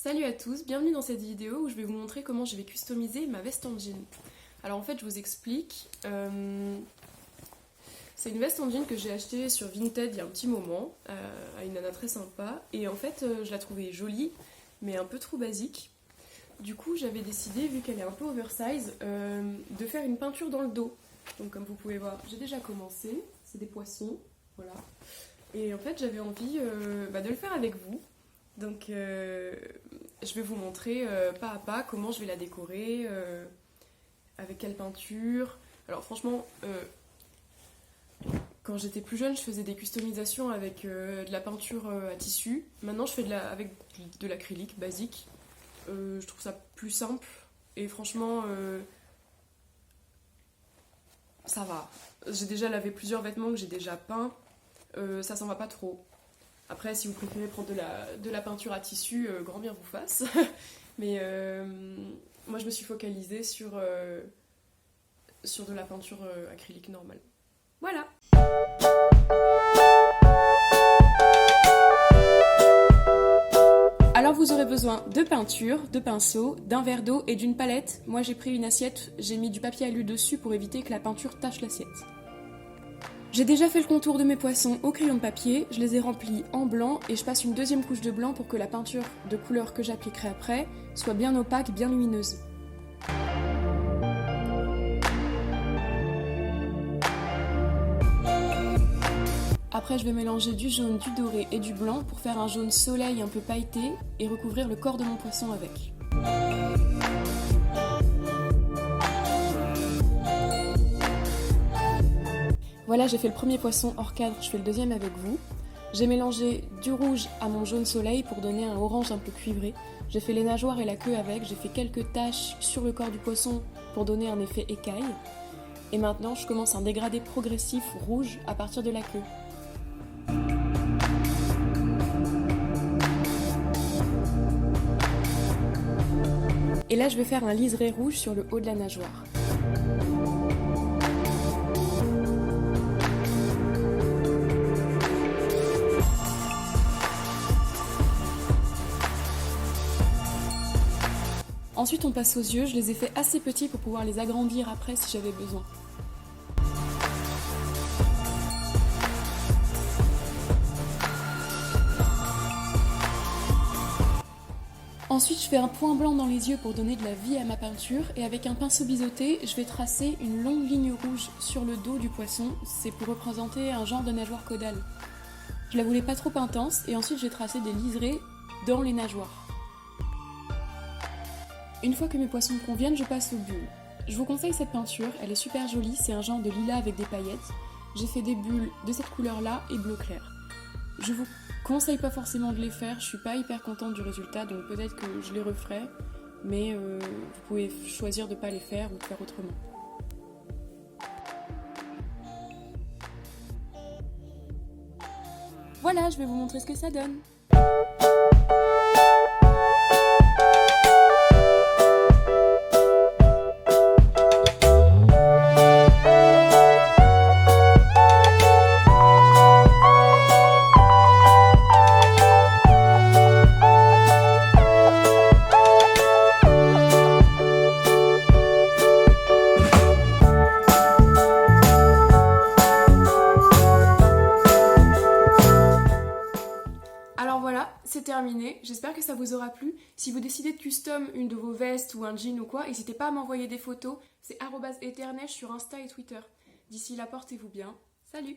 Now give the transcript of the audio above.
Salut à tous, bienvenue dans cette vidéo où je vais vous montrer comment je vais customiser ma veste en jean. Alors en fait je vous explique, c'est une veste en jean que j'ai achetée sur Vinted il y a un petit moment, à une nana très sympa, et en fait je la trouvais jolie mais un peu trop basique. Du coup j'avais décidé, vu qu'elle est un peu oversize, de faire une peinture dans le dos. Donc comme vous pouvez voir, j'ai déjà commencé, c'est des poissons, voilà. Et en fait j'avais envie de le faire avec vous. Donc je vais vous montrer pas à pas comment je vais la décorer, avec quelle peinture. Alors franchement, quand j'étais plus jeune, je faisais des customisations avec de la peinture à tissu. Maintenant, je fais avec de l'acrylique basique. Je trouve ça plus simple et franchement, ça va. J'ai déjà lavé plusieurs vêtements que j'ai déjà peints. Ça s'en va pas trop. Après, si vous préférez prendre de la peinture à tissu, grand bien vous fasse. Mais moi, je me suis focalisée sur de la peinture acrylique normale. Voilà! Alors vous aurez besoin de peinture, de pinceau, d'un verre d'eau et d'une palette. Moi j'ai pris une assiette, j'ai mis du papier alu dessus pour éviter que la peinture tache l'assiette. J'ai déjà fait le contour de mes poissons au crayon de papier, je les ai remplis en blanc et je passe une deuxième couche de blanc pour que la peinture de couleur que j'appliquerai après soit bien opaque, bien lumineuse. Après je vais mélanger du jaune, du doré et du blanc pour faire un jaune soleil un peu pailleté et recouvrir le corps de mon poisson avec. Voilà, j'ai fait le premier poisson hors cadre, je fais le deuxième avec vous. J'ai mélangé du rouge à mon jaune soleil pour donner un orange un peu cuivré. J'ai fait les nageoires et la queue avec, j'ai fait quelques taches sur le corps du poisson pour donner un effet écaille. Et maintenant, je commence un dégradé progressif rouge à partir de la queue. Et là, je vais faire un liseré rouge sur le haut de la nageoire. Ensuite on passe aux yeux, je les ai fait assez petits pour pouvoir les agrandir après si j'avais besoin. Ensuite je fais un point blanc dans les yeux pour donner de la vie à ma peinture et avec un pinceau biseauté, je vais tracer une longue ligne rouge sur le dos du poisson, c'est pour représenter un genre de nageoire caudale. Je la voulais pas trop intense et ensuite j'ai tracé des liserés dans les nageoires. Une fois que mes poissons me conviennent, je passe aux bulles. Je vous conseille cette peinture, elle est super jolie, c'est un genre de lilas avec des paillettes. J'ai fait des bulles de cette couleur-là et bleu clair. Je vous conseille pas forcément de les faire, je suis pas hyper contente du résultat, donc peut-être que je les referai, mais vous pouvez choisir de pas les faire ou de faire autrement. Voilà, je vais vous montrer ce que ça donne. Alors voilà, c'est terminé, j'espère que ça vous aura plu. Si vous décidez de custom une de vos vestes ou un jean ou quoi, n'hésitez pas à m'envoyer des photos, c'est @eternèche sur Insta et Twitter. D'ici là, portez-vous bien, salut!